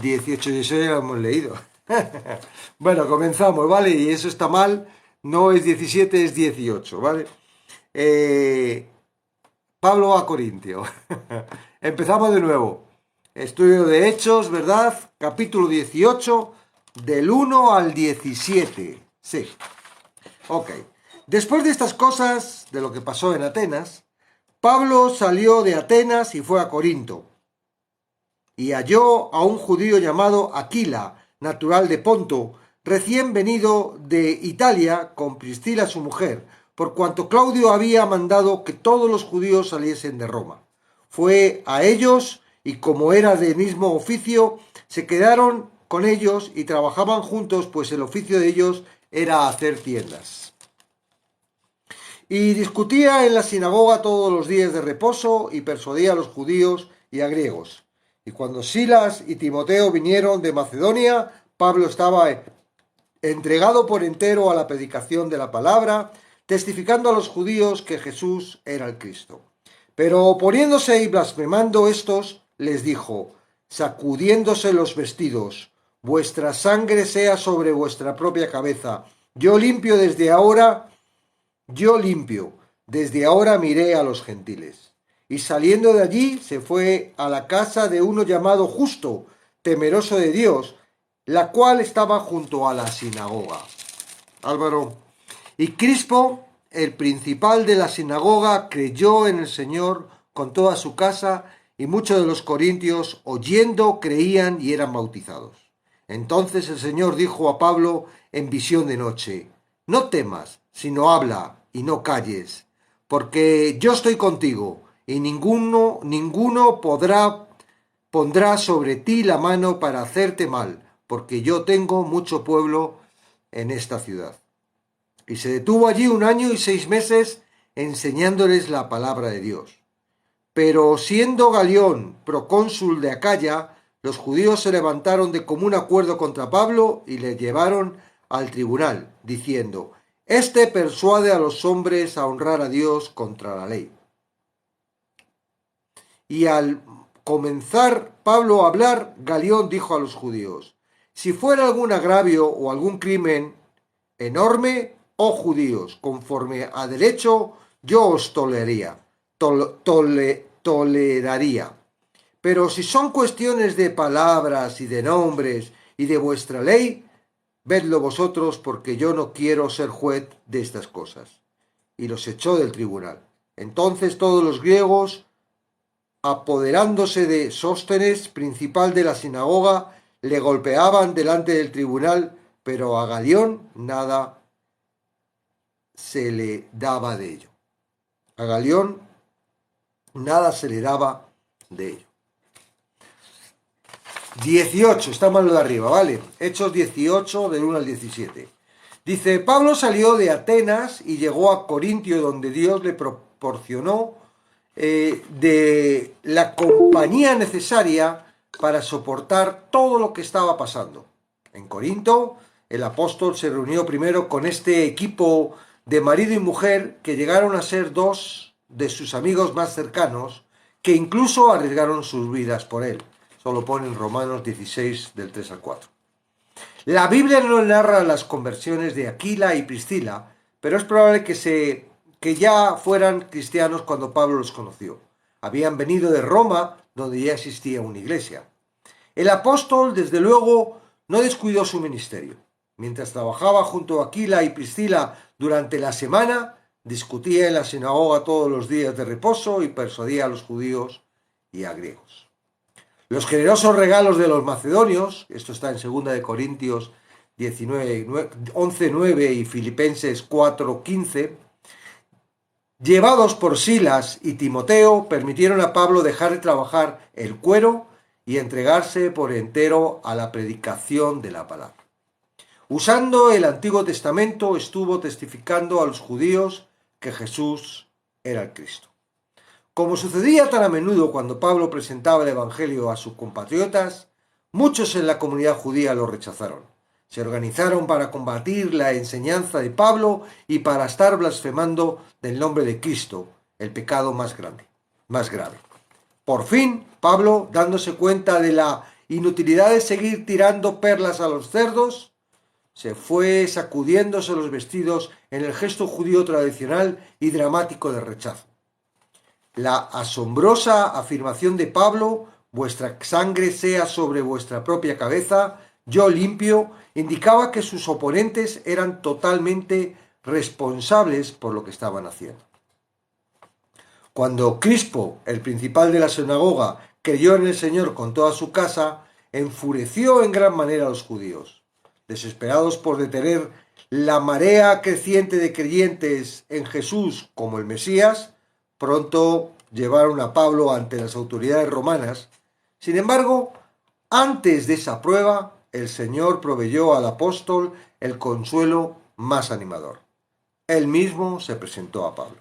18, y eso ya lo hemos leído. Bueno, comenzamos, ¿vale? Y eso está mal, no es 17, es 18, ¿vale? Eh, Pablo a Corintio. Empezamos de nuevo. Estudio de Hechos, ¿verdad? Capítulo 18, del 1 al 17. Sí. Ok. Después de estas cosas, de lo que pasó en Atenas, Pablo salió de Atenas y fue a Corinto. Y halló a un judío llamado Aquila, natural de Ponto, recién venido de Italia con Priscila su mujer, por cuanto Claudio había mandado que todos los judíos saliesen de Roma. Fue a ellos y como era del mismo oficio, se quedaron con ellos y trabajaban juntos, pues el oficio de ellos era hacer tiendas. Y discutía en la sinagoga todos los días de reposo y persuadía a los judíos y a griegos. Y cuando Silas y Timoteo vinieron de Macedonia, Pablo estaba entregado por entero a la predicación de la palabra, testificando a los judíos que Jesús era el Cristo. Pero oponiéndose y blasfemando estos, les dijo, sacudiéndose los vestidos, vuestra sangre sea sobre vuestra propia cabeza. Yo limpio, desde ahora miré a los gentiles. Y saliendo de allí se fue a la casa de uno llamado Justo, temeroso de Dios, la cual estaba junto a la sinagoga. Álvaro. Y Crispo, el principal de la sinagoga, creyó en el Señor con toda su casa, y muchos de los corintios, oyendo, creían y eran bautizados. Entonces el Señor dijo a Pablo en visión de noche, no temas, sino habla y no calles, porque yo estoy contigo, y ninguno pondrá sobre ti la mano para hacerte mal, porque yo tengo mucho pueblo en esta ciudad. Y se detuvo allí 1 año y 6 meses enseñándoles la palabra de Dios. Pero siendo Galión procónsul de Acaya, los judíos se levantaron de común acuerdo contra Pablo y le llevaron al tribunal, diciendo, este persuade a los hombres a honrar a Dios contra la ley. Y al comenzar Pablo a hablar, Galión dijo a los judíos, si fuera algún agravio o algún crimen enorme, oh judíos, conforme a derecho, yo os toleraría. Pero si son cuestiones de palabras y de nombres y de vuestra ley, vedlo vosotros, porque yo no quiero ser juez de estas cosas. Y los echó del tribunal. Entonces todos los griegos, apoderándose de Sóstenes, principal de la sinagoga, le golpeaban delante del tribunal, pero a Galión nada se le daba de ello. A Galión nada se le daba de ello. 18, está mal lo de arriba, ¿vale? Hechos 18, del 1 al 17. Dice, Pablo salió de Atenas y llegó a Corintio, donde Dios le proporcionó de la compañía necesaria para soportar todo lo que estaba pasando. En Corinto, el apóstol se reunió primero con este equipo de marido y mujer que llegaron a ser 2 de sus amigos más cercanos, que incluso arriesgaron sus vidas por él. Solo pone en Romanos 16, del 3 al 4. La Biblia no narra las conversiones de Aquila y Priscila, pero es probable que ya fueran cristianos cuando Pablo los conoció. Habían venido de Roma, donde ya existía una iglesia. El apóstol, desde luego, no descuidó su ministerio. Mientras trabajaba junto a Aquila y Priscila durante la semana, discutía en la sinagoga todos los días de reposo y persuadía a los judíos y a griegos. Los generosos regalos de los macedonios, esto está en 2 Corintios 11:9 y Filipenses 4:15, llevados por Silas y Timoteo, permitieron a Pablo dejar de trabajar el cuero y entregarse por entero a la predicación de la palabra. Usando el Antiguo Testamento, estuvo testificando a los judíos que Jesús era el Cristo. Como sucedía tan a menudo cuando Pablo presentaba el Evangelio a sus compatriotas, muchos en la comunidad judía lo rechazaron. Se organizaron para combatir la enseñanza de Pablo y para estar blasfemando del nombre de Cristo, el pecado más grave. Por fin, Pablo, dándose cuenta de la inutilidad de seguir tirando perlas a los cerdos, se fue sacudiéndose los vestidos en el gesto judío tradicional y dramático de rechazo. La asombrosa afirmación de Pablo, vuestra sangre sea sobre vuestra propia cabeza, yo limpio, indicaba que sus oponentes eran totalmente responsables por lo que estaban haciendo. Cuando Crispo, el principal de la sinagoga, creyó en el Señor con toda su casa, enfureció en gran manera a los judíos. Desesperados por detener la marea creciente de creyentes en Jesús como el Mesías, pronto llevaron a Pablo ante las autoridades romanas. Sin embargo, antes de esa prueba, el Señor proveyó al apóstol el consuelo más animador. Él mismo se presentó a Pablo.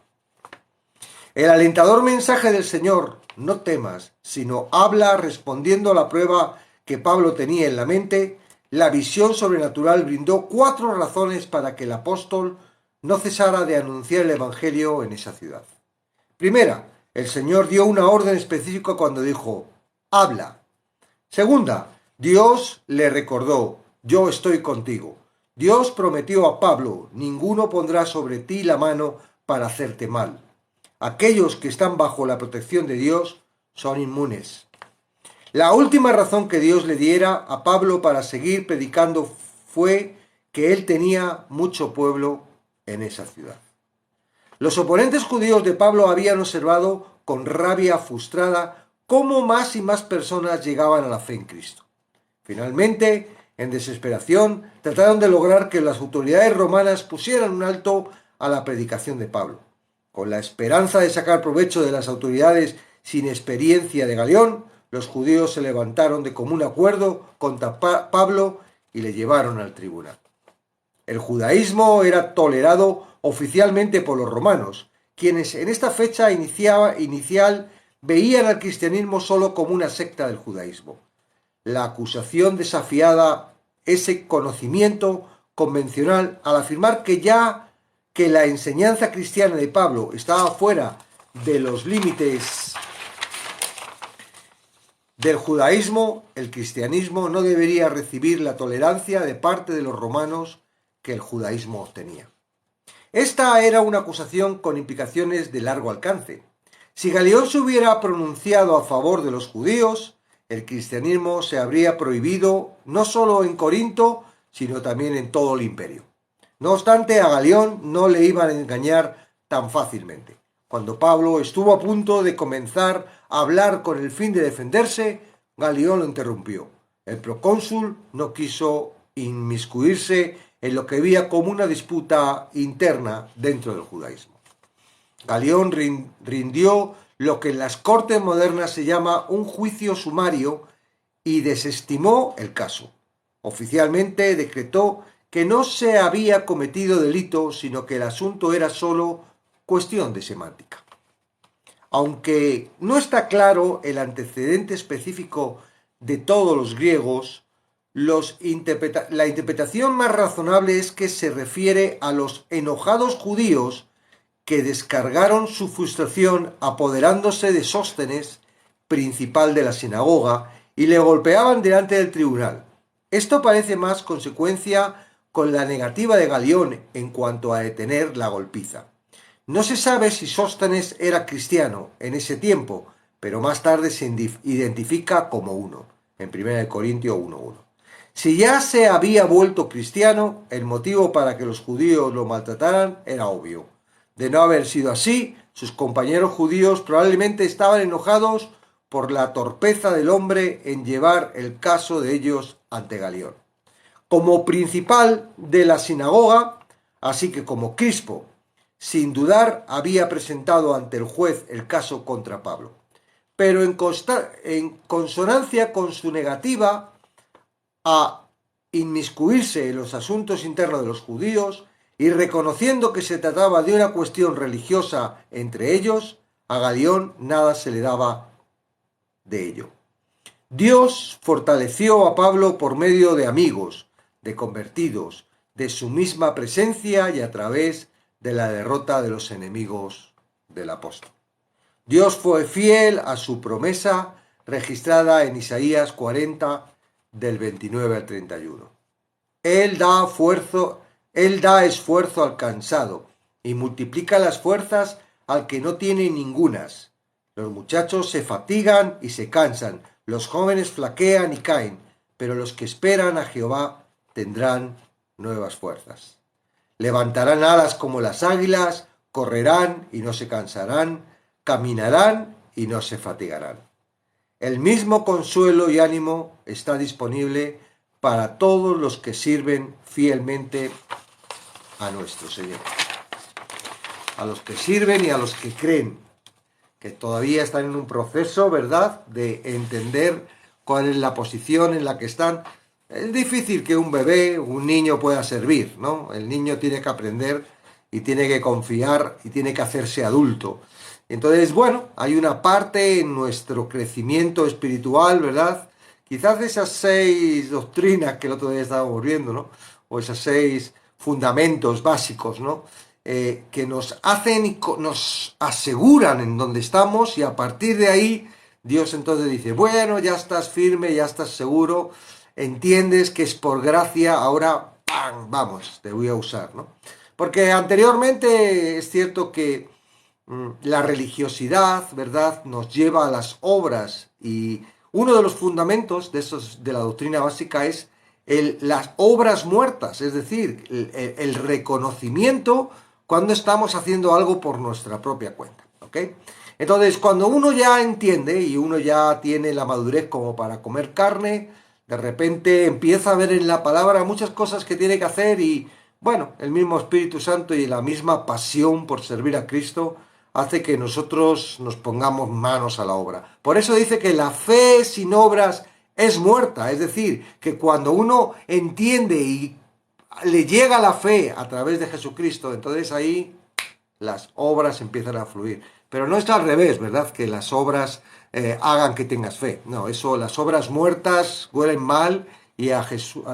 El alentador mensaje del Señor, no temas, sino habla, respondiendo a la prueba que Pablo tenía en la mente, la visión sobrenatural brindó 4 razones para que el apóstol no cesara de anunciar el Evangelio en esa ciudad. Primera, el Señor dio una orden específica cuando dijo, habla. Segunda, Dios le recordó, yo estoy contigo. Dios prometió a Pablo, ninguno pondrá sobre ti la mano para hacerte mal. Aquellos que están bajo la protección de Dios son inmunes. La última razón que Dios le diera a Pablo para seguir predicando fue que él tenía mucho pueblo en esa ciudad. Los oponentes judíos de Pablo habían observado con rabia frustrada cómo más y más personas llegaban a la fe en Cristo. Finalmente, en desesperación, trataron de lograr que las autoridades romanas pusieran un alto a la predicación de Pablo. Con la esperanza de sacar provecho de las autoridades sin experiencia de Galión, los judíos se levantaron de común acuerdo contra Pablo y le llevaron al tribunal. El judaísmo era tolerado oficialmente por los romanos, quienes en esta fecha inicial veían al cristianismo solo como una secta del judaísmo. La acusación desafiaba ese conocimiento convencional al afirmar que la enseñanza cristiana de Pablo estaba fuera de los límites del judaísmo. El cristianismo no debería recibir la tolerancia de parte de los romanos que el judaísmo obtenía. Esta era una acusación con implicaciones de largo alcance. Si Galión se hubiera pronunciado a favor de los judíos, el cristianismo se habría prohibido no solo en Corinto, sino también en todo el imperio. No obstante, a Galión no le iban a engañar tan fácilmente. Cuando Pablo estuvo a punto de comenzar a hablar con el fin de defenderse, Galión lo interrumpió. El procónsul no quiso inmiscuirse en lo que veía como una disputa interna dentro del judaísmo. Galión rindió lo que en las cortes modernas se llama un juicio sumario y desestimó el caso. Oficialmente decretó que no se había cometido delito, sino que el asunto era solo cuestión de semántica. Aunque no está claro el antecedente específico de todos los griegos, la interpretación más razonable es que se refiere a los enojados judíos que descargaron su frustración apoderándose de Sóstenes, principal de la sinagoga, y le golpeaban delante del tribunal. Esto parece más consecuencia con la negativa de Galión en cuanto a detener la golpiza. No se sabe si Sóstenes era cristiano en ese tiempo, pero más tarde se identifica como uno, en 1 Corintios 1:1. Si ya se había vuelto cristiano, el motivo para que los judíos lo maltrataran era obvio. De no haber sido así, sus compañeros judíos probablemente estaban enojados por la torpeza del hombre en llevar el caso de ellos ante Galión. Como principal de la sinagoga, así que como Crispo, sin dudar había presentado ante el juez el caso contra Pablo. Pero en consonancia con su negativa a inmiscuirse en los asuntos internos de los judíos, y reconociendo que se trataba de una cuestión religiosa entre ellos, a Galión nada se le daba de ello. Dios fortaleció a Pablo por medio de amigos, de convertidos, de su misma presencia y a través de la derrota de los enemigos del apóstol. Dios fue fiel a su promesa registrada en Isaías 40, del 29 al 31. Él da esfuerzo al cansado y multiplica las fuerzas al que no tiene ningunas. Los muchachos se fatigan y se cansan, los jóvenes flaquean y caen, pero los que esperan a Jehová tendrán nuevas fuerzas. Levantarán alas como las águilas, correrán y no se cansarán, caminarán y no se fatigarán. El mismo consuelo y ánimo está disponible para todos los que sirven fielmente a nuestro Señor. A los que sirven y a los que creen, que todavía están en un proceso, ¿verdad?, de entender cuál es la posición en la que están. Es difícil que un bebé, un niño pueda servir, ¿no? El niño tiene que aprender y tiene que confiar y tiene que hacerse adulto. Entonces, bueno, hay una parte en nuestro crecimiento espiritual, ¿verdad? Quizás de esas 6 doctrinas que el otro día estábamos viendo, ¿no? O esos 6 fundamentos básicos, ¿no? Que nos hacen y nos aseguran en donde estamos, y a partir de ahí Dios entonces dice, bueno, ya estás firme, ya estás seguro, entiendes que es por gracia, ahora, ¡pam!, vamos, te voy a usar, ¿no? Porque anteriormente es cierto que la religiosidad, ¿verdad?, nos lleva a las obras, y uno de los fundamentos de la doctrina básica es las obras muertas, es decir, el reconocimiento cuando estamos haciendo algo por nuestra propia cuenta, ¿ok? Entonces, cuando uno ya entiende y uno ya tiene la madurez como para comer carne, de repente empieza a ver en la palabra muchas cosas que tiene que hacer, y bueno, el mismo Espíritu Santo y la misma pasión por servir a Cristo hace que nosotros nos pongamos manos a la obra. Por eso dice que la fe sin obras es muerta, es decir, que cuando uno entiende y le llega la fe a través de Jesucristo, entonces ahí las obras empiezan a fluir. Pero no es al revés, ¿verdad?, que las obras hagan que tengas fe. No, eso, las obras muertas huelen mal y a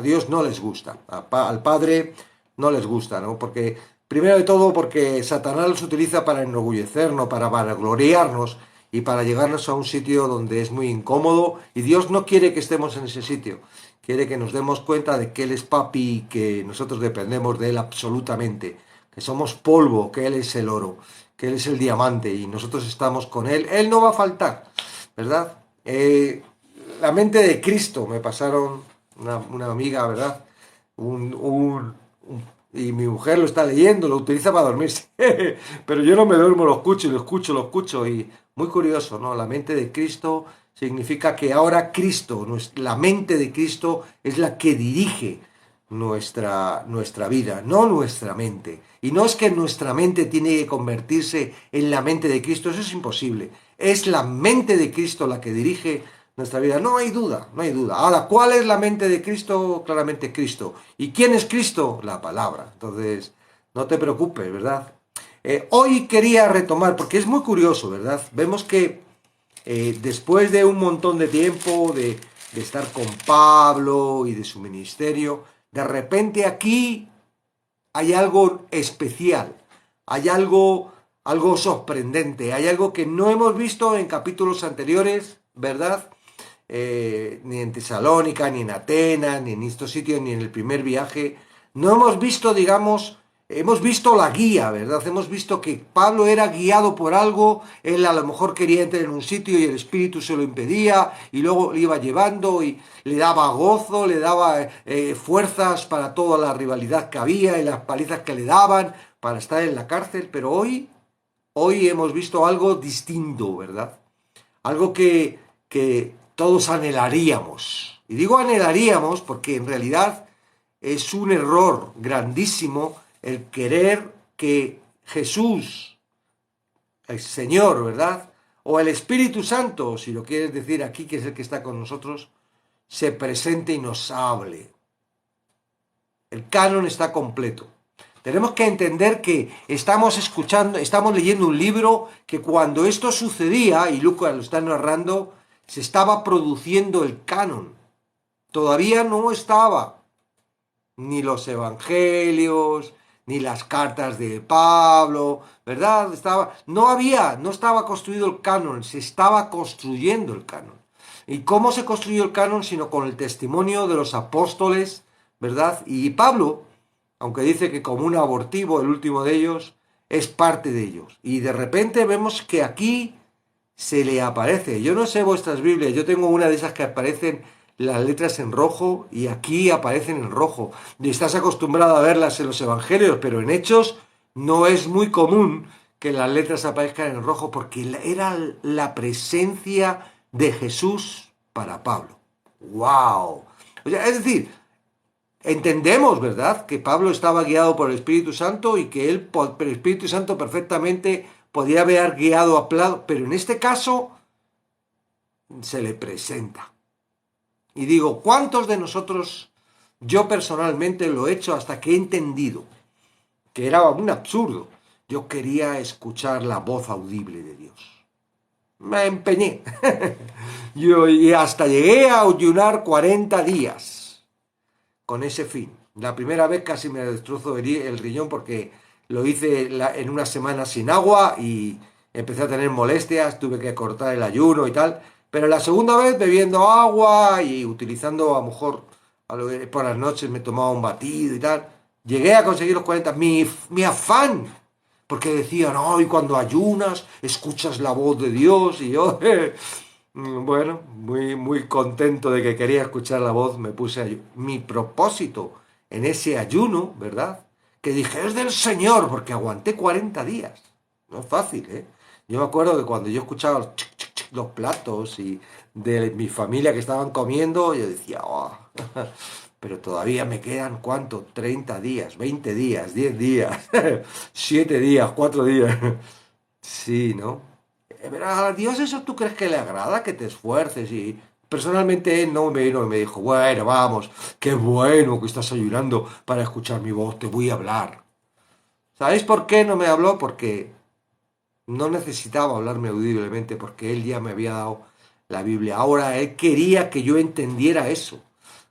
Dios no les gusta, al Padre no les gusta, ¿no? Porque, primero de todo, porque Satanás los utiliza para enorgullecernos, para vanagloriarnos y para llegarnos a un sitio donde es muy incómodo, y Dios no quiere que estemos en ese sitio. Quiere que nos demos cuenta de que Él es papi y que nosotros dependemos de Él absolutamente, que somos polvo, que Él es el oro, que Él es el diamante y nosotros estamos con Él. Él no va a faltar, ¿verdad? La mente de Cristo, me pasaron una amiga, ¿verdad? Y mi mujer lo está leyendo, lo utiliza para dormirse. Pero yo no me duermo, lo escucho. Y muy curioso, ¿no? La mente de Cristo significa que ahora Cristo, la mente de Cristo es la que dirige nuestra vida, no nuestra mente. Y no es que nuestra mente tiene que convertirse en la mente de Cristo, eso es imposible. Es la mente de Cristo la que dirige nuestra vida, no hay duda, no hay duda. Ahora, ¿cuál es la mente de Cristo? Claramente Cristo. ¿Y quién es Cristo? La palabra. Entonces, no te preocupes, ¿verdad? Hoy quería retomar, porque es muy curioso, ¿verdad? Vemos que después de un montón de tiempo de estar con Pablo y de su ministerio, de repente aquí hay algo especial, hay algo sorprendente, hay algo que no hemos visto en capítulos anteriores, ¿verdad? Ni en Tesalónica, ni en Atenas, ni en estos sitios, ni en el primer viaje. No hemos visto, digamos, hemos visto la guía, ¿verdad? Hemos visto que Pablo era guiado por algo, él a lo mejor quería entrar en un sitio y el Espíritu se lo impedía, y luego le iba llevando y le daba gozo, le daba fuerzas para toda la rivalidad que había y las palizas que le daban para estar en la cárcel. Pero hoy hemos visto algo distinto, ¿verdad? Algo que todos anhelaríamos. Y digo anhelaríamos porque en realidad es un error grandísimo el querer que Jesús, el Señor, ¿verdad?, o el Espíritu Santo, si lo quieres decir aquí, que es el que está con nosotros, se presente y nos hable. El canon está completo. Tenemos que entender que estamos leyendo un libro que cuando esto sucedía, y Lucas lo está narrando, se estaba produciendo el canon. Todavía no estaba ni los evangelios, ni las cartas de Pablo, ¿verdad? No estaba construido el canon, se estaba construyendo el canon. ¿Y cómo se construyó el canon? Sino con el testimonio de los apóstoles, ¿verdad? Y Pablo, aunque dice que como un abortivo, el último de ellos, es parte de ellos. Y de repente vemos que aquí se le aparece. Yo no sé vuestras Biblias, yo tengo una de esas que aparecen las letras en rojo y aquí aparecen en rojo. Y estás acostumbrado a verlas en los evangelios, pero en Hechos no es muy común que las letras aparezcan en rojo porque era la presencia de Jesús para Pablo. ¡Wow! O sea, es decir, entendemos, ¿verdad?, que Pablo estaba guiado por el Espíritu Santo y que él, por el Espíritu Santo, perfectamente podía haber guiado a Pablo, pero en este caso se le presenta. Y digo, ¿cuántos de nosotros, yo personalmente lo he hecho hasta que he entendido que era un absurdo? Yo quería escuchar la voz audible de Dios. Me empeñé. Y hasta llegué a ayunar 40 días con ese fin. La primera vez casi me destrozo el riñón porque lo hice en una semana sin agua y empecé a tener molestias, tuve que cortar el ayuno y tal. Pero la segunda vez bebiendo agua y utilizando, a lo mejor por las noches me tomaba un batido y tal, llegué a conseguir los 40. Mi afán, porque decían, ay, cuando ayunas escuchas la voz de Dios y yo... Bueno, muy contento de que quería escuchar la voz, me puse a mi propósito en ese ayuno, ¿verdad? Que dije, es del Señor, porque aguanté 40 días. No es fácil, ¿eh? Yo me acuerdo que cuando yo escuchaba los, los platos y de mi familia que estaban comiendo, yo decía, oh, pero todavía me quedan, ¿cuánto? 30 días, 20 días, 10 días, 7 días, 4 días. Sí, ¿no? Pero a Dios eso tú crees que le agrada, que te esfuerces y personalmente él no me vino y me dijo, bueno, vamos, qué bueno que estás ayunando para escuchar mi voz, te voy a hablar. ¿Sabéis por qué no me habló? Porque no necesitaba hablarme audiblemente, porque él ya me había dado la Biblia. Ahora él quería que yo entendiera eso,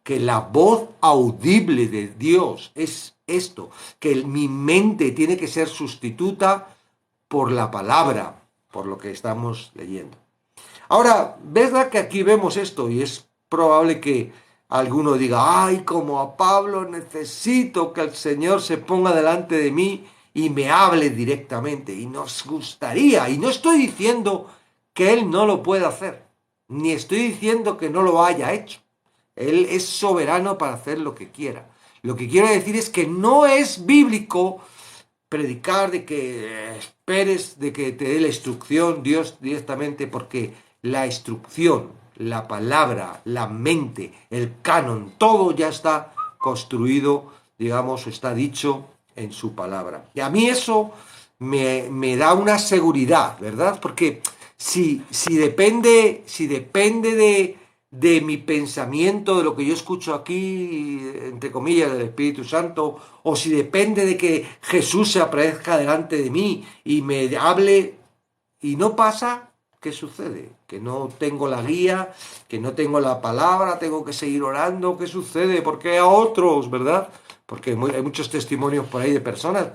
que la voz audible de Dios es esto, que mi mente tiene que ser sustituta por la palabra, por lo que estamos leyendo. Ahora, ¿verdad que aquí vemos esto? Y es probable que alguno diga, ay, como a Pablo necesito que el Señor se ponga delante de mí y me hable directamente. Y nos gustaría, y no estoy diciendo que Él no lo pueda hacer, ni estoy diciendo que no lo haya hecho. Él es soberano para hacer lo que quiera. Lo que quiero decir es que no es bíblico predicar de que esperes de que te dé la instrucción Dios directamente, porque la instrucción, la palabra, la mente, el canon, todo ya está construido, digamos, está dicho en su palabra. Y a mí eso me da una seguridad, ¿verdad? Porque si depende de mi pensamiento, de lo que yo escucho aquí, entre comillas, del Espíritu Santo, o si depende de que Jesús se aparezca delante de mí y me hable y no pasa, ¿qué sucede? Que no tengo la guía, que no tengo la palabra, tengo que seguir orando, ¿qué sucede? Porque a otros, ¿verdad? Porque hay muchos testimonios por ahí de personas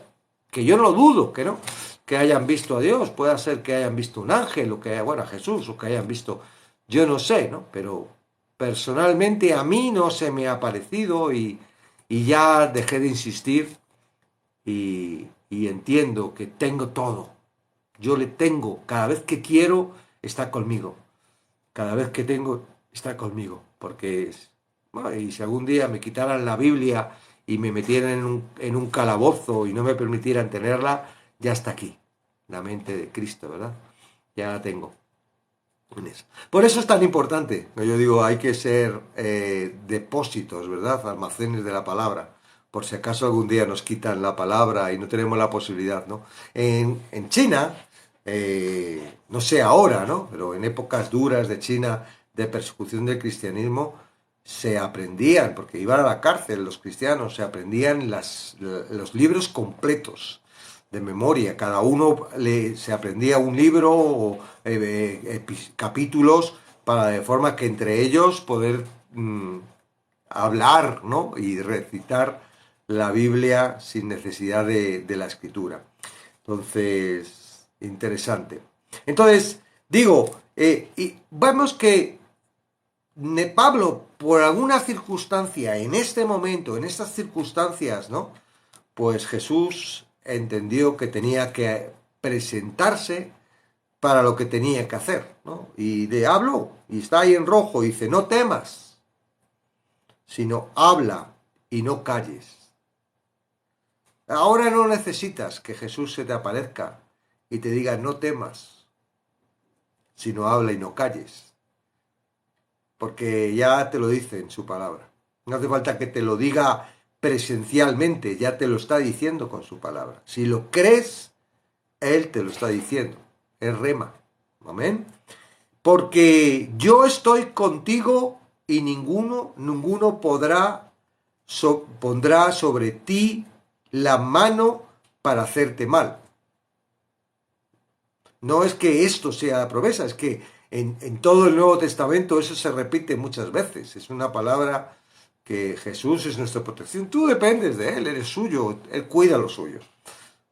que yo no dudo, que no, que hayan visto a Dios, puede ser que hayan visto un ángel, o que, bueno, a Jesús, o que hayan visto, yo no sé, ¿no? Pero personalmente a mí no se me ha parecido y ya dejé de insistir y entiendo que tengo todo. Yo le tengo, cada vez que quiero, está conmigo. Cada vez que tengo, está conmigo. Porque, bueno, y si algún día me quitaran la Biblia y me metieran en un calabozo y no me permitieran tenerla, ya está aquí. La mente de Cristo, ¿verdad? Ya la tengo. Por eso es tan importante, yo digo, hay que ser depósitos, ¿verdad? Almacenes de la palabra, por si acaso algún día nos quitan la palabra y no tenemos la posibilidad, ¿no? En China, no sé ahora, ¿no? Pero en épocas duras de China, de persecución del cristianismo, se aprendían, porque iban a la cárcel los cristianos, se aprendían los libros completos de memoria. Cada uno se aprendía un libro o capítulos para de forma que entre ellos poder hablar, ¿no? Y recitar la Biblia sin necesidad de la escritura. Entonces, interesante. Entonces, digo, y vemos que Pablo, por alguna circunstancia, en este momento, en estas circunstancias, ¿no? Pues Jesús entendió que tenía que presentarse para lo que tenía que hacer, ¿no? Y de habló, y está ahí en rojo, y dice, no temas, sino habla y no calles. Ahora no necesitas que Jesús se te aparezca y te diga, no temas, sino habla y no calles. Porque ya te lo dice en su palabra. No hace falta que te lo diga presencialmente, ya te lo está diciendo con su palabra. Si lo crees, Él te lo está diciendo. Es rema. Amén. Porque yo estoy contigo y ninguno pondrá sobre ti la mano para hacerte mal. No es que esto sea la promesa, es que en todo el Nuevo Testamento eso se repite muchas veces. Es una palabra que Jesús es nuestra protección. Tú dependes de Él, eres suyo, Él cuida lo suyo.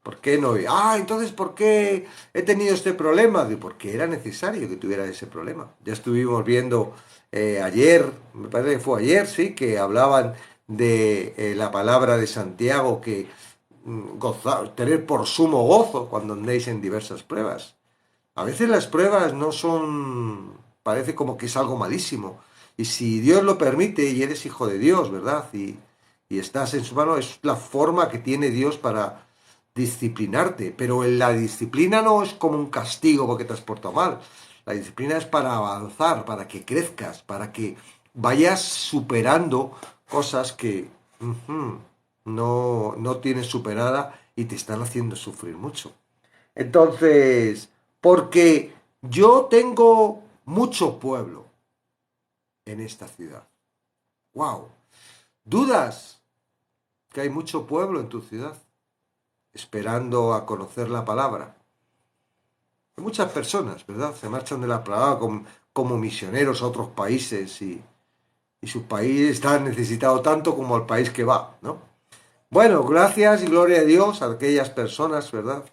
¿Por qué no? Entonces, ¿por qué he tenido este problema? Porque era necesario que tuviera ese problema. Ya estuvimos viendo ayer, me parece que fue ayer, sí, que hablaban de la palabra de Santiago, que tener por sumo gozo cuando andéis en diversas pruebas. A veces las pruebas no son, parece como que es algo malísimo. Y si Dios lo permite y eres hijo de Dios, ¿verdad? Y estás en su mano, es la forma que tiene Dios para disciplinarte. Pero la disciplina no es como un castigo porque te has portado mal. La disciplina es para avanzar, para que crezcas, para que vayas superando cosas que no tienes superada y te están haciendo sufrir mucho. Entonces, porque yo tengo mucho pueblo en esta ciudad. ¡Wow! ¿Dudas que hay mucho pueblo en tu ciudad esperando a conocer la palabra? Hay muchas personas, ¿verdad? Se marchan de la palabra como misioneros a otros países y su país está necesitado tanto como el país que va, ¿no? Bueno, gracias y gloria a Dios a aquellas personas, ¿verdad?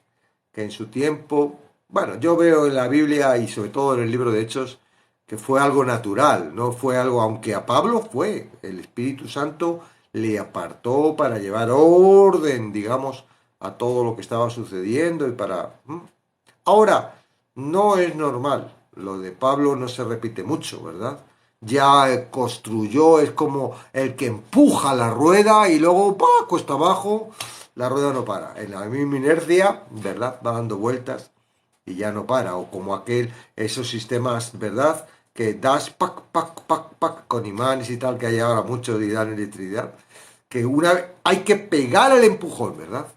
Que en su tiempo, bueno, yo veo en la Biblia y sobre todo en el libro de Hechos que fue algo natural, no fue algo, aunque a Pablo fue, el Espíritu Santo le apartó para llevar orden, digamos, a todo lo que estaba sucediendo y para... Ahora, no es normal, lo de Pablo no se repite mucho, ¿verdad? Ya construyó, es como el que empuja la rueda y luego, ¡pah!, cuesta abajo, la rueda no para. En la misma inercia, ¿verdad? Va dando vueltas y ya no para. O como esos sistemas, ¿verdad? Que das pac, pac, pac, pac, con imanes y tal, que hay ahora mucho y dan electricidad. Que hay que pegar el empujón, ¿verdad?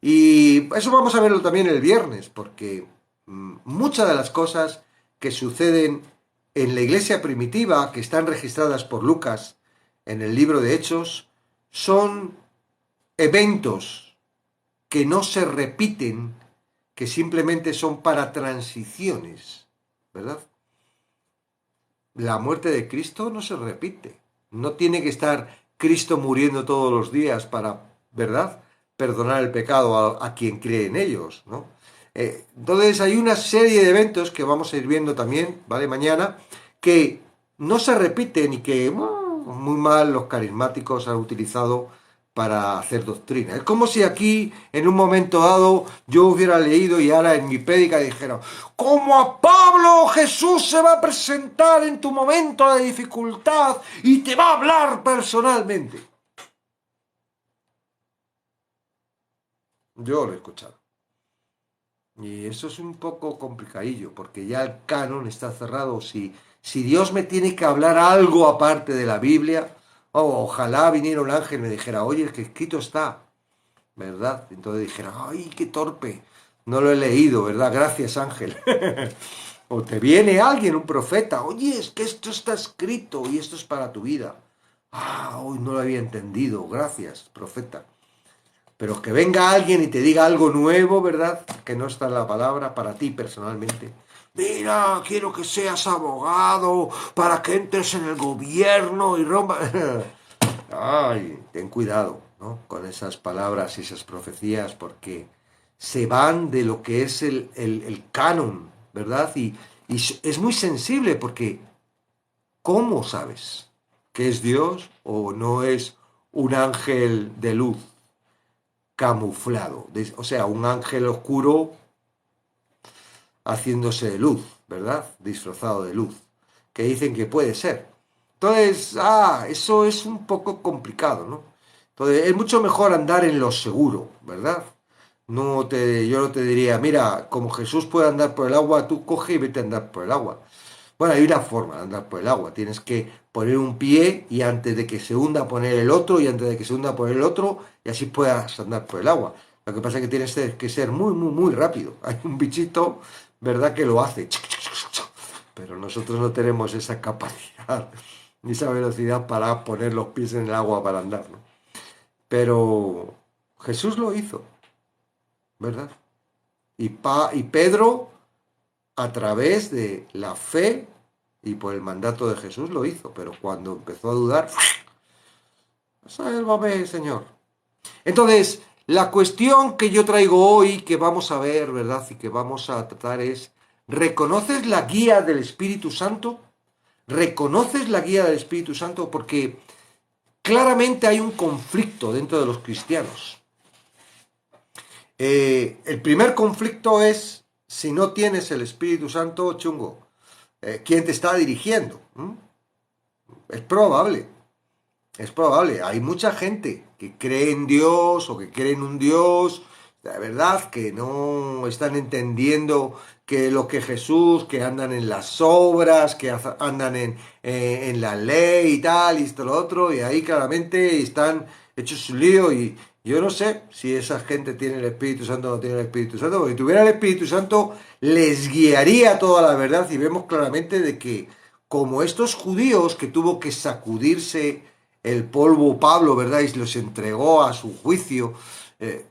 Y eso vamos a verlo también el viernes, porque muchas de las cosas que suceden en la iglesia primitiva, que están registradas por Lucas en el libro de Hechos, son eventos que no se repiten, que simplemente son para transiciones, ¿verdad? La muerte de Cristo no se repite. No tiene que estar Cristo muriendo todos los días para, ¿verdad?, perdonar el pecado a quien cree en ellos, ¿no? Entonces hay una serie de eventos que vamos a ir viendo también, ¿vale? Mañana, que no se repiten y que muy mal los carismáticos han utilizado para hacer doctrina. Es como si aquí, en un momento dado, yo hubiera leído y ahora en mi prédica dijera, como a Pablo Jesús se va a presentar en tu momento de dificultad y te va a hablar personalmente. Yo lo he escuchado. Y eso es un poco complicadillo, porque ya el canon está cerrado. Si Dios me tiene que hablar algo aparte de la Biblia, ojalá viniera un ángel y me dijera, oye, es que escrito está, ¿verdad? Entonces dijera, ay, qué torpe, no lo he leído, ¿verdad? Gracias, ángel. O te viene alguien, un profeta, oye, es que esto está escrito y esto es para tu vida. Hoy no lo había entendido, gracias, profeta. Pero que venga alguien y te diga algo nuevo, ¿verdad? Que no está en la palabra para ti personalmente. Mira, quiero que seas abogado para que entres en el gobierno y rompa. Ay, ten cuidado, ¿no?, con esas palabras y esas profecías, porque se van de lo que es el canon, ¿verdad? Y es muy sensible porque ¿cómo sabes que es Dios o no es un ángel de luz camuflado? O sea, un ángel oscuro haciéndose de luz, ¿verdad? Disfrazado de luz, que dicen que puede ser. Entonces, eso es un poco complicado, ¿no? Entonces, es mucho mejor andar en lo seguro, ¿verdad? Yo no te diría, mira, como Jesús puede andar por el agua, tú coge y vete a andar por el agua. Bueno, hay una forma de andar por el agua. Tienes que poner un pie y antes de que se hunda poner el otro y antes de que se hunda poner el otro y así puedas andar por el agua. Lo que pasa es que tienes que ser muy, muy, muy rápido. Hay un bichito, ¿verdad?, que lo hace. Pero nosotros no tenemos esa capacidad ni esa velocidad para poner los pies en el agua para andar, ¿no? Pero Jesús lo hizo, ¿verdad? Y Pedro, a través de la fe y por el mandato de Jesús, lo hizo. Pero cuando empezó a dudar, sálvame, Señor. Entonces, la cuestión que yo traigo hoy, que vamos a ver, ¿verdad? Y que vamos a tratar es, ¿reconoces la guía del Espíritu Santo? ¿Reconoces la guía del Espíritu Santo? Porque claramente hay un conflicto dentro de los cristianos. El primer conflicto es, si no tienes el Espíritu Santo, chungo, ¿quién te está dirigiendo? Es probable. Es probable, hay mucha gente que cree en Dios o que cree en un Dios, la verdad, que no están entendiendo que lo que Jesús, que andan en las obras, que andan en la ley y tal, y esto, lo otro, y ahí claramente están hechos un lío y yo no sé si esa gente tiene el Espíritu Santo o no tiene el Espíritu Santo, porque si tuviera el Espíritu Santo les guiaría toda la verdad y vemos claramente de que como estos judíos que tuvo que sacudirse el polvo Pablo, ¿verdad? Y los entregó a su juicio,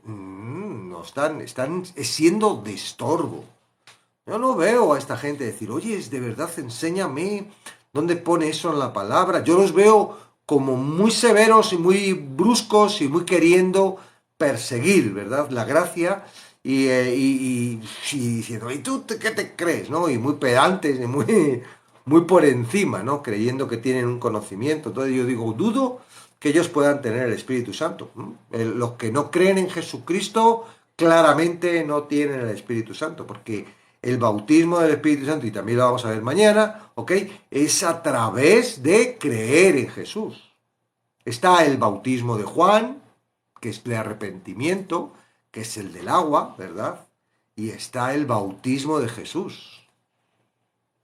no están siendo de estorbo. Yo no veo a esta gente decir, oye, de verdad, enséñame dónde pone eso en la palabra. Yo los veo como muy severos y muy bruscos y muy queriendo perseguir, ¿verdad? La gracia y diciendo, ¿y tú qué te crees? ¿No? Y muy pedantes y muy por encima, ¿no? Creyendo que tienen un conocimiento. Entonces yo digo, dudo que ellos puedan tener el Espíritu Santo. Los que no creen en Jesucristo claramente no tienen el Espíritu Santo, porque el bautismo del Espíritu Santo, y también lo vamos a ver mañana, ¿ok? Es a través de creer en Jesús. Está el bautismo de Juan, que es de arrepentimiento, que es el del agua, ¿verdad? Y está el bautismo de Jesús,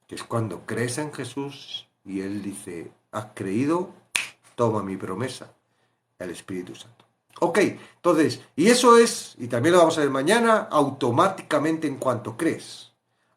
que es cuando crees en Jesús y Él dice, ¿has creído? Toma mi promesa, el Espíritu Santo. Ok, entonces, y eso es, y también lo vamos a ver mañana, automáticamente en cuanto crees.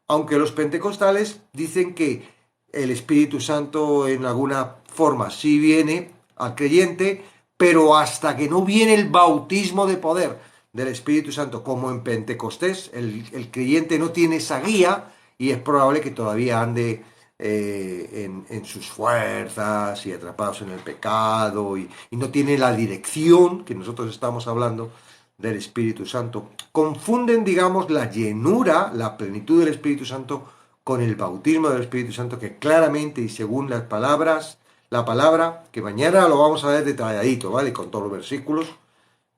Aunque los pentecostales dicen que el Espíritu Santo en alguna forma sí viene al creyente, pero hasta que no viene el bautismo de poder del Espíritu Santo, como en Pentecostés, el creyente no tiene esa guía y es probable que todavía ande en sus fuerzas y atrapados en el pecado y no tiene la dirección que nosotros estamos hablando del Espíritu Santo. Confunden, digamos, la llenura, la plenitud del Espíritu Santo con el bautismo del Espíritu Santo, que claramente y según las palabras, la palabra, que mañana lo vamos a ver detalladito, ¿vale? Con todos los versículos,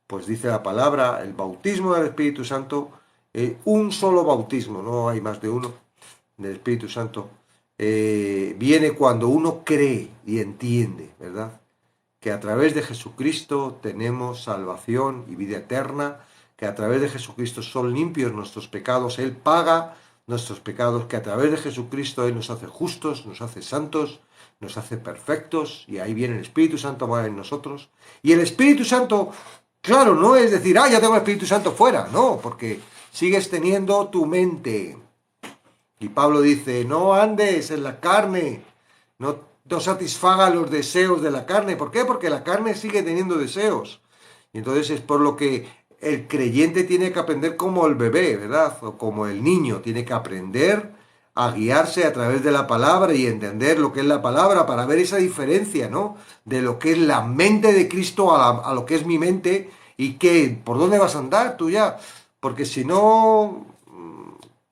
pues dice la palabra, el bautismo del Espíritu Santo, un solo bautismo, no hay más de uno, del Espíritu Santo, viene cuando uno cree y entiende, ¿verdad? Que a través de Jesucristo tenemos salvación y vida eterna, que a través de Jesucristo son limpios nuestros pecados, Él paga nuestros pecados, que a través de Jesucristo Él nos hace justos, nos hace santos, nos hace perfectos, y ahí viene el Espíritu Santo a morar en nosotros. Y el Espíritu Santo, claro, no es decir, ya tengo el Espíritu Santo fuera, no, porque sigues teniendo tu mente. Y Pablo dice, no andes en la carne, no satisfaga los deseos de la carne. ¿Por qué? Porque la carne sigue teniendo deseos. Y entonces es por lo que el creyente tiene que aprender como el bebé, ¿verdad? O como el niño, tiene que aprender a guiarse a través de la palabra y entender lo que es la palabra para ver esa diferencia, ¿no? De lo que es la mente de Cristo a lo que es mi mente y por dónde vas a andar tú ya. Porque si no,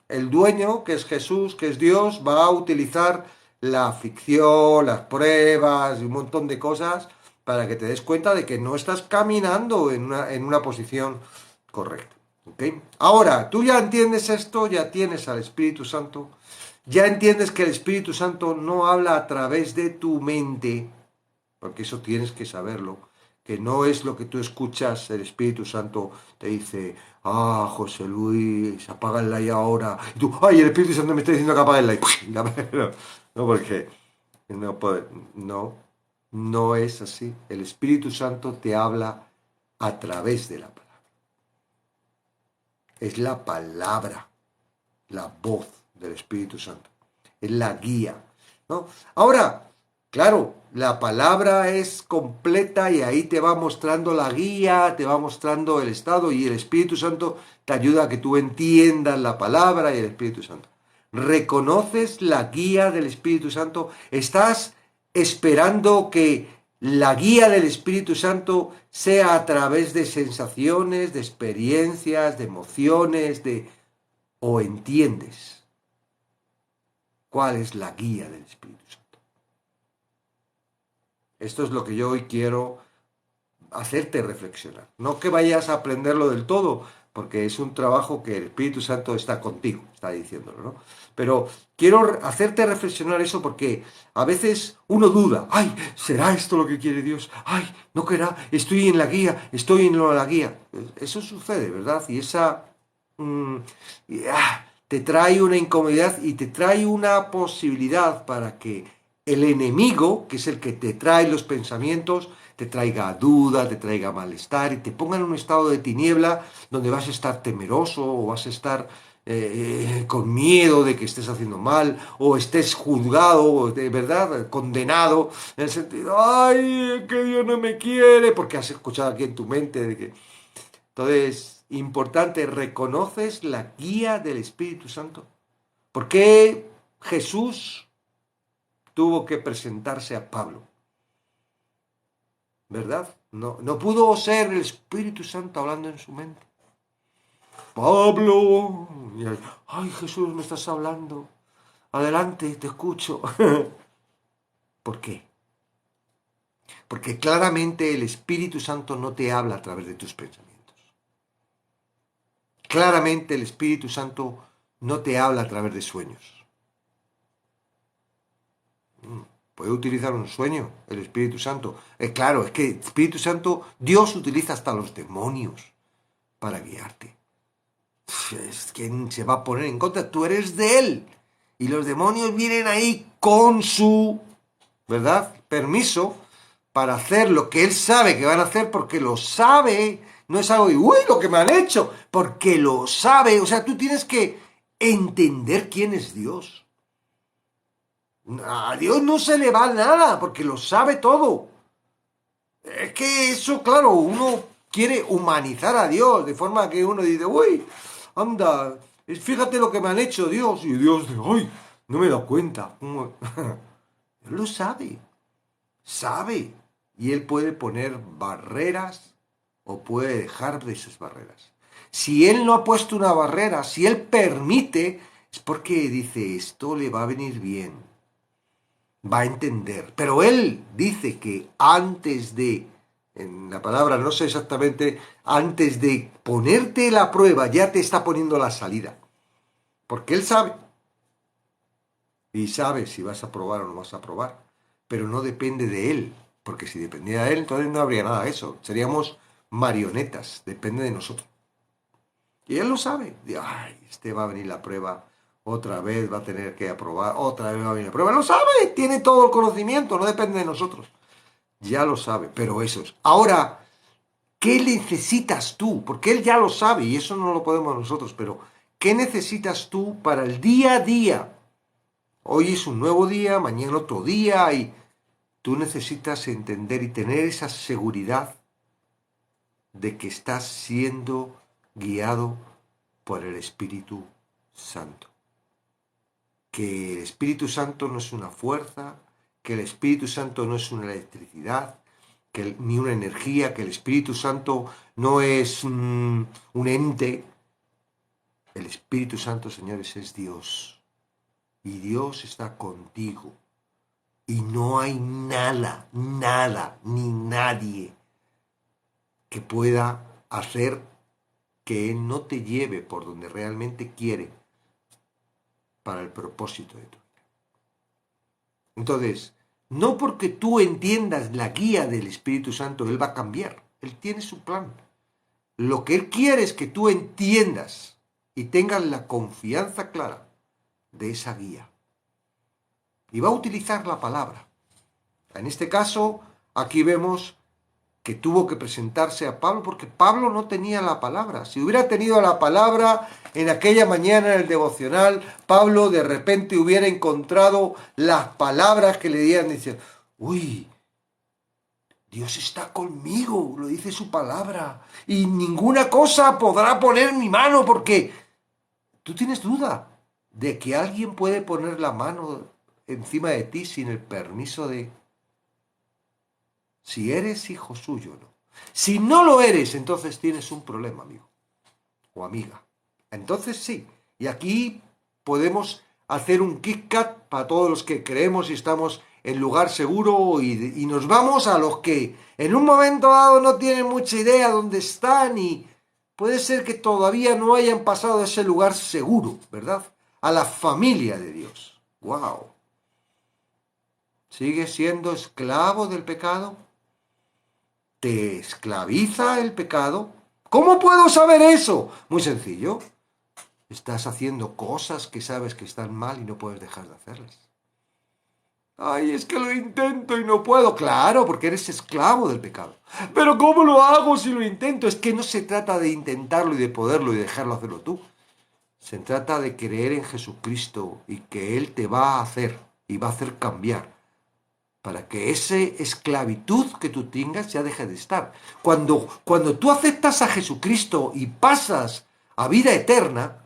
el dueño, que es Jesús, que es Dios, va a utilizar la aflicción, las pruebas y un montón de cosas para que te des cuenta de que no estás caminando en una posición correcta. ¿Ok? Ahora, tú ya entiendes esto, ya tienes al Espíritu Santo, ya entiendes que el Espíritu Santo no habla a través de tu mente, porque eso tienes que saberlo, que no es lo que tú escuchas, el Espíritu Santo te dice, ah, José Luis, apágala ya ahora, y tú, ay, el Espíritu Santo me está diciendo que apague y no, no, porque no, no, no es así. El Espíritu Santo te habla a través de la palabra. Es la palabra, la voz del Espíritu Santo. Es la guía, ¿no? Ahora, claro, la palabra es completa y ahí te va mostrando la guía, te va mostrando el estado y el Espíritu Santo te ayuda a que tú entiendas la palabra y el Espíritu Santo. ¿Reconoces la guía del Espíritu Santo? ¿Estás esperando que la guía del Espíritu Santo sea a través de sensaciones, de experiencias, de emociones, o entiendes cuál es la guía del Espíritu Santo? Esto es lo que yo hoy quiero hacerte reflexionar. No que vayas a aprenderlo del todo, porque es un trabajo que el Espíritu Santo está contigo, está diciéndolo, ¿no? Pero quiero hacerte reflexionar eso porque a veces uno duda, ay, ¿será esto lo que quiere Dios? Ay, no querrá, estoy en la guía, estoy en la guía. Eso sucede, ¿verdad? Y esa mm, te trae una incomodidad y te trae una posibilidad para que el enemigo, que es el que te trae los pensamientos, te traiga duda, te traiga malestar y te ponga en un estado de tiniebla donde vas a estar temeroso o vas a estar con miedo de que estés haciendo mal o estés juzgado, de verdad, condenado, en el sentido, ay, que Dios no me quiere, porque has escuchado aquí en tu mente de que... Entonces, importante, ¿reconoces la guía del Espíritu Santo? ¿Por qué Jesús tuvo que presentarse a Pablo? ¿Verdad? No, no pudo ser el Espíritu Santo hablando en su mente. Pablo, ay Jesús, me estás hablando. Adelante, te escucho. ¿Por qué? Porque claramente el Espíritu Santo no te habla a través de tus pensamientos. Claramente el Espíritu Santo no te habla a través de sueños. Puede utilizar un sueño el Espíritu Santo. Claro, es que el Espíritu Santo, Dios utiliza hasta los demonios para guiarte. Es quien se va a poner en contra, tú eres de él. Y los demonios vienen ahí con su, ¿verdad? Permiso para hacer lo que él sabe que van a hacer porque lo sabe. No es algo de, uy, lo que me han hecho, porque lo sabe. O sea, tú tienes que entender quién es Dios. A Dios no se le va nada porque lo sabe todo. Es que eso, claro, uno quiere humanizar a Dios, de forma que uno dice, uy, anda, fíjate lo que me han hecho Dios. Y Dios dice, ay, no me he dado cuenta. Él lo sabe, sabe. Y Él puede poner barreras o puede dejar de esas barreras. Si Él no ha puesto una barrera, si Él permite, es porque dice, esto le va a venir bien, va a entender. Pero Él dice que antes de, en la palabra no sé exactamente, antes de ponerte la prueba, ya te está poniendo la salida. Porque Él sabe. Y sabe si vas a probar o no vas a probar. Pero no depende de Él. Porque si dependiera de Él, entonces no habría nada de eso. Seríamos marionetas. Depende de nosotros. Y Él lo sabe. Dice, ay, este va a venir la prueba. Otra vez va a tener que aprobar. Otra vez va a venir la prueba. Lo sabe. Tiene todo el conocimiento. No depende de nosotros. Ya lo sabe. Pero eso es. Ahora, ¿qué necesitas tú? Porque Él ya lo sabe. Y eso no lo podemos nosotros. Pero, ¿qué necesitas tú para el día a día? Hoy es un nuevo día, mañana otro día y tú necesitas entender y tener esa seguridad de que estás siendo guiado por el Espíritu Santo. Que el Espíritu Santo no es una fuerza, que el Espíritu Santo no es una electricidad, ni una energía, que el Espíritu Santo no es un ente. El Espíritu Santo, señores, es Dios. Y Dios está contigo. Y no hay nada, nada, ni nadie que pueda hacer que Él no te lleve por donde realmente quiere para el propósito de tu vida. Entonces, no porque tú entiendas la guía del Espíritu Santo, Él va a cambiar. Él tiene su plan. Lo que Él quiere es que tú entiendas y tengas la confianza clara de esa guía. Y va a utilizar la palabra. En este caso, aquí vemos que tuvo que presentarse a Pablo porque Pablo no tenía la palabra. Si hubiera tenido la palabra en aquella mañana en el devocional, Pablo de repente hubiera encontrado las palabras que le dieran diciendo, uy, Dios está conmigo, lo dice su palabra, y ninguna cosa podrá poner mi mano porque tú tienes duda de que alguien puede poner la mano encima de ti sin el permiso de... Si eres hijo suyo, ¿no? Si no lo eres, entonces tienes un problema, amigo o amiga. Entonces sí. Y aquí podemos hacer un Kit Kat para todos los que creemos y estamos en lugar seguro y nos vamos a los que en un momento dado no tienen mucha idea dónde están y puede ser que todavía no hayan pasado a ese lugar seguro, ¿verdad? A la familia de Dios. ¡Wow! ¿Sigues siendo esclavo del pecado? ¿Te esclaviza el pecado? ¿Cómo puedo saber eso? Muy sencillo. Estás haciendo cosas que sabes que están mal y no puedes dejar de hacerlas. Ay, es que lo intento y no puedo. Claro, porque eres esclavo del pecado. Pero ¿cómo lo hago si lo intento? Es que no se trata de intentarlo y de poderlo y dejarlo hacerlo tú. Se trata de creer en Jesucristo y que Él te va a hacer y va a hacer cambiar. Para que esa esclavitud que tú tengas ya deje de estar. Cuando tú aceptas a Jesucristo y pasas a vida eterna,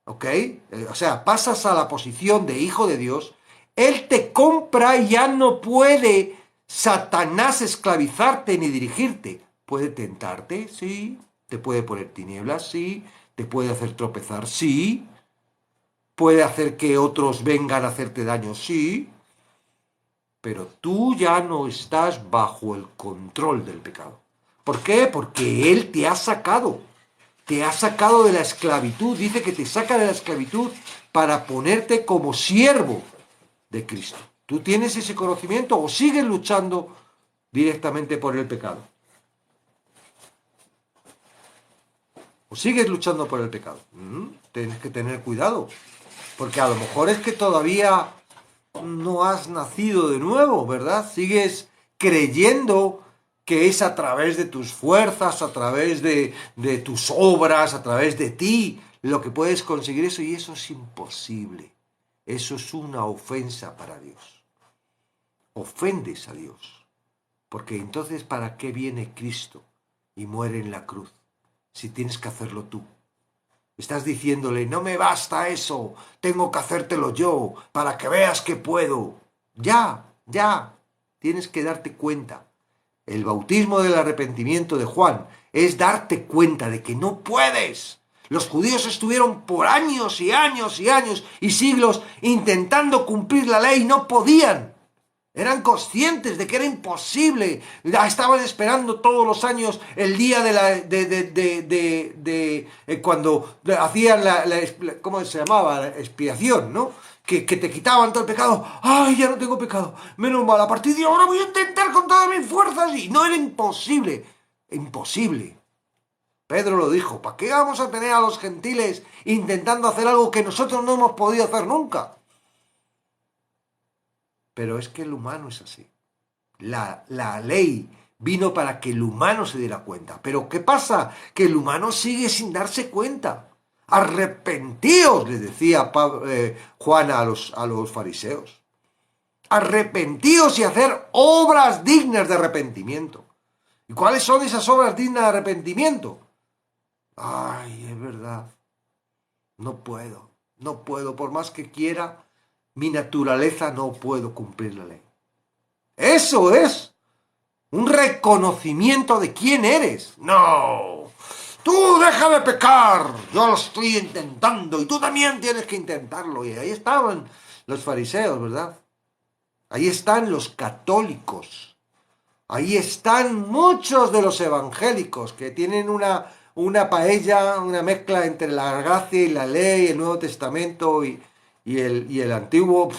¿ok? O sea, pasas a la posición de hijo de Dios, Él te compra y ya no puede Satanás esclavizarte ni dirigirte. Puede tentarte, sí. Te puede poner tinieblas, sí. Te puede hacer tropezar, sí. Puede hacer que otros vengan a hacerte daño, sí. Pero tú ya no estás bajo el control del pecado. ¿Por qué? Porque Él te ha sacado de la esclavitud. Dice que te saca de la esclavitud para ponerte como siervo de Cristo. ¿Tú tienes ese conocimiento o sigues luchando directamente por el pecado? ¿O sigues luchando por el pecado? Tienes que tener cuidado, porque a lo mejor es que todavía no has nacido de nuevo, ¿verdad? Sigues creyendo que es a través de tus fuerzas, a través de tus obras, a través de ti, lo que puedes conseguir eso, y eso es imposible. Eso es una ofensa para Dios. Ofendes a Dios. Porque entonces, ¿para qué viene Cristo y muere en la cruz? Si tienes que hacerlo tú. Estás diciéndole, no me basta eso, tengo que hacértelo yo, para que veas que puedo. Ya, tienes que darte cuenta. El bautismo del arrepentimiento de Juan es darte cuenta de que no puedes. Los judíos estuvieron por años y años y años y siglos intentando cumplir la ley y no podían. Eran conscientes de que era imposible. Estaban esperando todos los años el día cuando hacían ¿cómo se llamaba? La expiación, ¿no? Que te quitaban todo el pecado. ¡Ay, ya no tengo pecado! Menos mal, a partir de ahora voy a intentar con todas mis fuerzas. Y no era imposible. Imposible. Pedro lo dijo. ¿Para qué vamos a tener a los gentiles intentando hacer algo que nosotros no hemos podido hacer nunca? Pero es que el humano es así. La ley vino para que el humano se diera cuenta. Pero ¿qué pasa? Que el humano sigue sin darse cuenta. Arrepentíos, les decía Juan a los fariseos. Arrepentíos y hacer obras dignas de arrepentimiento. ¿Y cuáles son esas obras dignas de arrepentimiento? Ay, es verdad. No puedo, por más que quiera. Mi naturaleza no puedo cumplir la ley. Eso es un reconocimiento de quién eres. No, tú deja de pecar, yo lo estoy intentando y tú también tienes que intentarlo. Y ahí estaban los fariseos, ¿verdad? Ahí están los católicos. Ahí están muchos de los evangélicos que tienen una paella, una mezcla entre la gracia y la ley, el Nuevo Testamento y el Antiguo.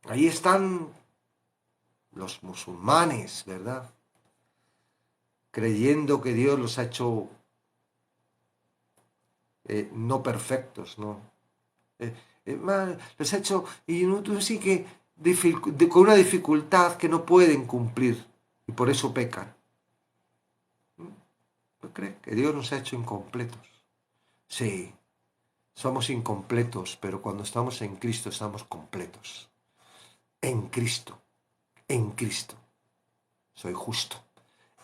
Ahí están los musulmanes, ¿verdad? Creyendo que Dios los ha hecho no perfectos, ¿no? Los ha hecho, y tú sí que con una dificultad que no pueden cumplir, y por eso pecan. ¿No crees que Dios nos ha hecho incompletos? Sí, somos incompletos, pero cuando estamos en Cristo estamos completos. En Cristo, en Cristo. Soy justo.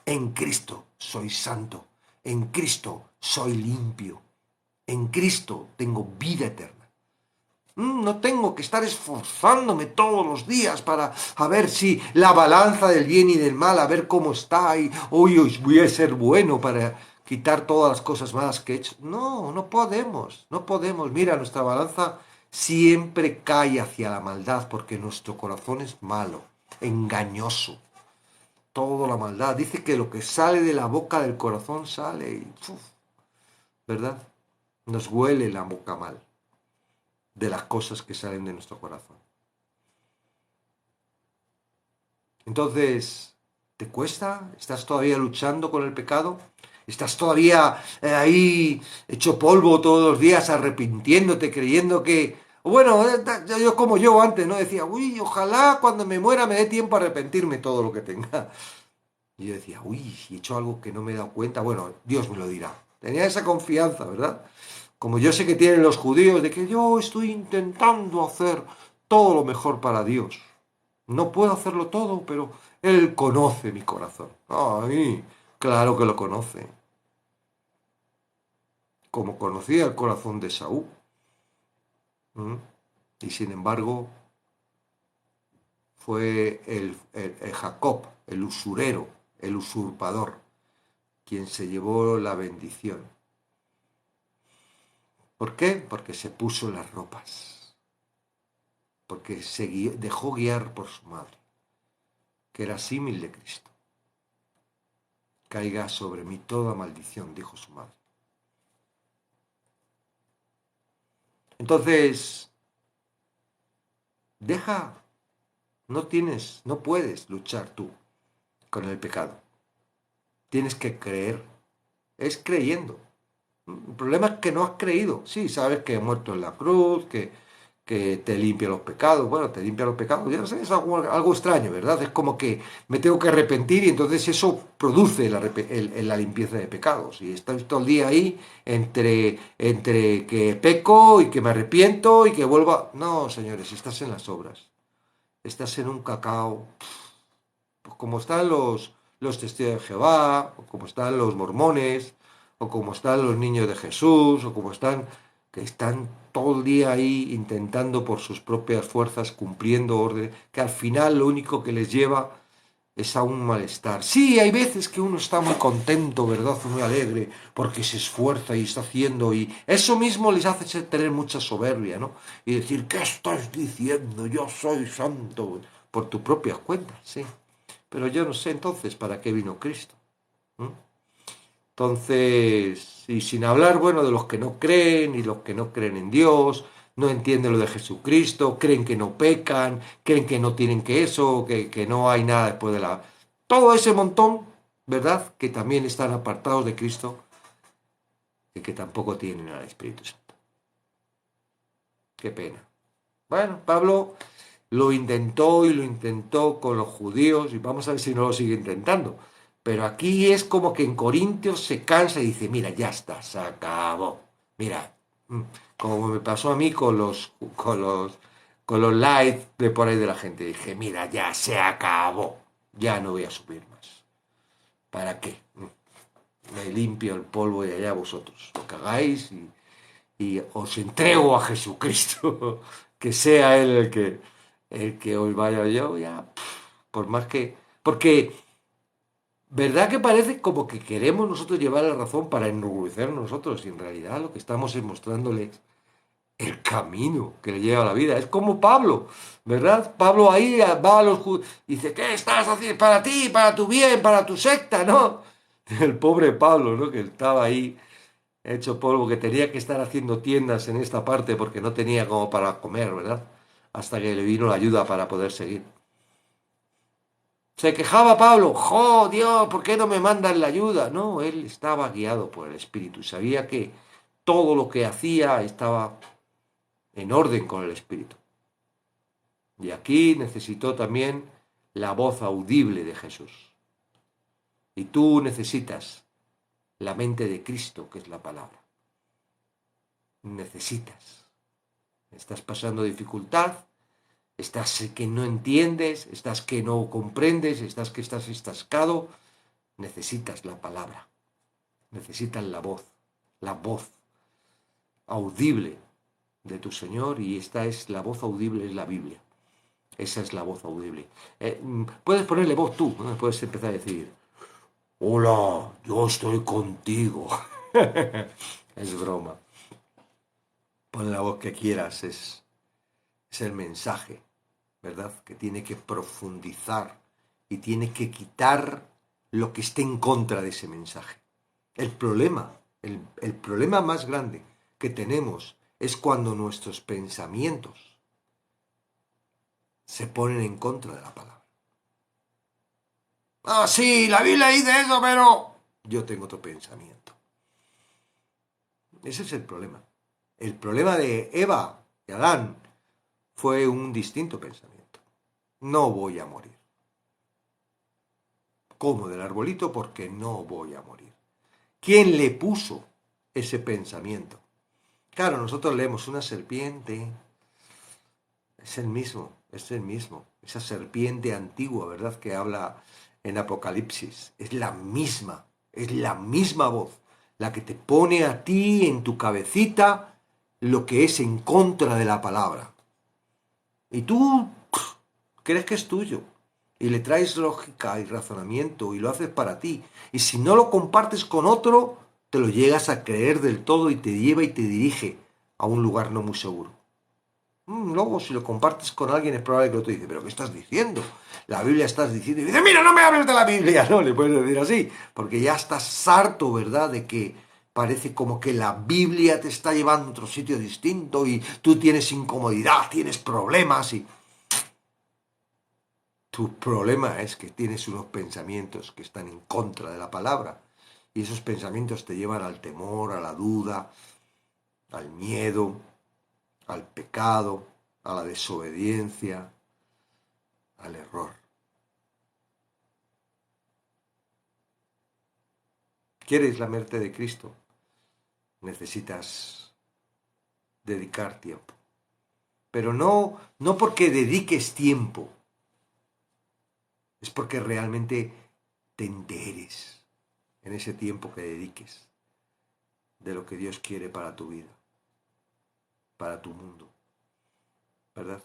En Cristo soy santo. En Cristo soy limpio. En Cristo tengo vida eterna. No tengo que estar esforzándome todos los días para a ver si la balanza del bien y del mal, a ver cómo está, y hoy voy a ser bueno para quitar todas las cosas malas que he hecho. No, no podemos, no podemos. Mira, nuestra balanza siempre cae hacia la maldad porque nuestro corazón es malo, engañoso. Toda la maldad. Dice que lo que sale de la boca del corazón sale y, ¿verdad? Nos huele la boca mal de las cosas que salen de nuestro corazón. Entonces, ¿te cuesta? ¿Estás todavía luchando con el pecado? ¿Estás todavía ahí hecho polvo todos los días arrepintiéndote, creyendo que... Bueno, yo como yo antes, ¿no? Decía, uy, ojalá cuando me muera me dé tiempo a arrepentirme todo lo que tenga. Y yo decía, uy, si he hecho algo que no me he dado cuenta, bueno, Dios me lo dirá. Tenía esa confianza, ¿verdad? Como yo sé que tienen los judíos, de que yo estoy intentando hacer todo lo mejor para Dios. No puedo hacerlo todo, pero Él conoce mi corazón. Ay, claro que lo conoce. Como conocía el corazón de Saúl. ¿Mm? Y sin embargo, fue el Jacob, el usurero, el usurpador, quien se llevó la bendición. ¿Por qué? Porque se puso las ropas. Porque dejó guiar por su madre, que era símil de Cristo. Caiga sobre mí toda maldición, dijo su madre. Entonces, no puedes luchar tú con el pecado. Tienes que creer. Es creyendo. El problema es que no has creído. Sí, sabes que he muerto en la cruz, que te limpia los pecados. Bueno, te limpia los pecados. Yo no sé, es algo extraño, ¿verdad? Es como que me tengo que arrepentir y entonces eso produce la limpieza de pecados. Y estoy todo el día ahí entre que peco y que me arrepiento y que vuelva. No, señores, estás en las obras. Estás en un cacao. Pues como están los testigos de Jehová, o como están los mormones, o como están los niños de Jesús, o como que están todo el día ahí intentando por sus propias fuerzas, cumpliendo orden, que al final lo único que les lleva es a un malestar. Sí, hay veces que uno está muy contento, ¿verdad? Muy alegre, porque se esfuerza y está haciendo, y eso mismo les hace tener mucha soberbia, ¿no? Y decir, ¿qué estás diciendo? Yo soy santo, por tu propia cuenta, sí. Pero yo no sé entonces para qué vino Cristo. ¿Mm? Entonces, y sin hablar, bueno, de los que no creen y los que no creen en Dios, no entienden lo de Jesucristo, creen que no pecan, creen que no tienen que eso, que no hay nada después de la... Todo ese montón, ¿verdad? Que también están apartados de Cristo y que tampoco tienen al Espíritu Santo. Qué pena. Bueno, Pablo lo intentó y lo intentó con los judíos y vamos a ver si no lo sigue intentando. Pero aquí es como que en Corintios se cansa y dice, mira, ya está, se acabó. Mira, como me pasó a mí con los lives de por ahí de la gente. Dije, mira, ya se acabó. Ya no voy a subir más. ¿Para qué? Me limpio el polvo y allá vosotros. Lo que hagáis y os entrego a Jesucristo. Que sea Él el que os vaya yo, ya. Por más que... Porque... ¿Verdad que parece como que queremos nosotros llevar la razón para enorgullecer nosotros? Y en realidad lo que estamos es mostrándoles el camino que le lleva a la vida. Es como Pablo, ¿verdad? Pablo ahí va a los judíos, dice, ¿qué estás haciendo para ti, para tu bien, para tu secta, ¿no? El pobre Pablo, ¿no? Que estaba ahí hecho polvo, que tenía que estar haciendo tiendas en esta parte porque no tenía como para comer, ¿verdad? Hasta que le vino la ayuda para poder seguir. Se quejaba Pablo, ¡jo, Dios, ¿por qué no me mandan la ayuda? No, él estaba guiado por el Espíritu, sabía que todo lo que hacía estaba en orden con el Espíritu. Y aquí necesitó también la voz audible de Jesús. Y tú necesitas la mente de Cristo, que es la palabra. Necesitas. Estás pasando dificultad, estás que no entiendes, estás que no comprendes, estás que estás estascado. Necesitas la palabra. Necesitas la voz audible de tu Señor, y esta es la voz audible, es la Biblia. Esa es la voz audible. Puedes ponerle voz tú, ¿no? Puedes empezar a decir, hola, yo estoy contigo. Es broma. Pon la voz que quieras, es el mensaje, ¿verdad? Que tiene que profundizar y tiene que quitar lo que esté en contra de ese mensaje. El problema, el problema más grande que tenemos es cuando nuestros pensamientos se ponen en contra de la palabra. Ah, sí, la Biblia dice eso, pero yo tengo otro pensamiento. Ese es el problema. El problema de Eva y Adán fue un distinto pensamiento. No voy a morir. Como del arbolito porque no voy a morir. ¿Quién le puso ese pensamiento? Claro, nosotros leemos una serpiente. Es el mismo, es el mismo. Esa serpiente antigua, ¿verdad? Que habla en Apocalipsis. Es la misma voz, la que te pone a ti en tu cabecita lo que es en contra de la palabra. Y tú crees que es tuyo. Y le traes lógica y razonamiento y lo haces para ti. Y si no lo compartes con otro, te lo llegas a creer del todo y te lleva y te dirige a un lugar no muy seguro. Luego, si lo compartes con alguien, es probable que el otro dice, ¿pero qué estás diciendo? La Biblia estás diciendo. Y dice, mira, no me hables de la Biblia. No, le puedes decir así, porque ya estás harto, ¿verdad? De que parece como que la Biblia te está llevando a otro sitio distinto y tú tienes incomodidad, tienes problemas y... Tu problema es que tienes unos pensamientos que están en contra de la palabra. Y esos pensamientos te llevan al temor, a la duda, al miedo, al pecado, a la desobediencia, al error. ¿Quieres la muerte de Cristo? Necesitas dedicar tiempo. Pero no porque dediques tiempo, es porque realmente te enteres en ese tiempo que dediques de lo que Dios quiere para tu vida, para tu mundo, ¿verdad?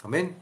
Amén.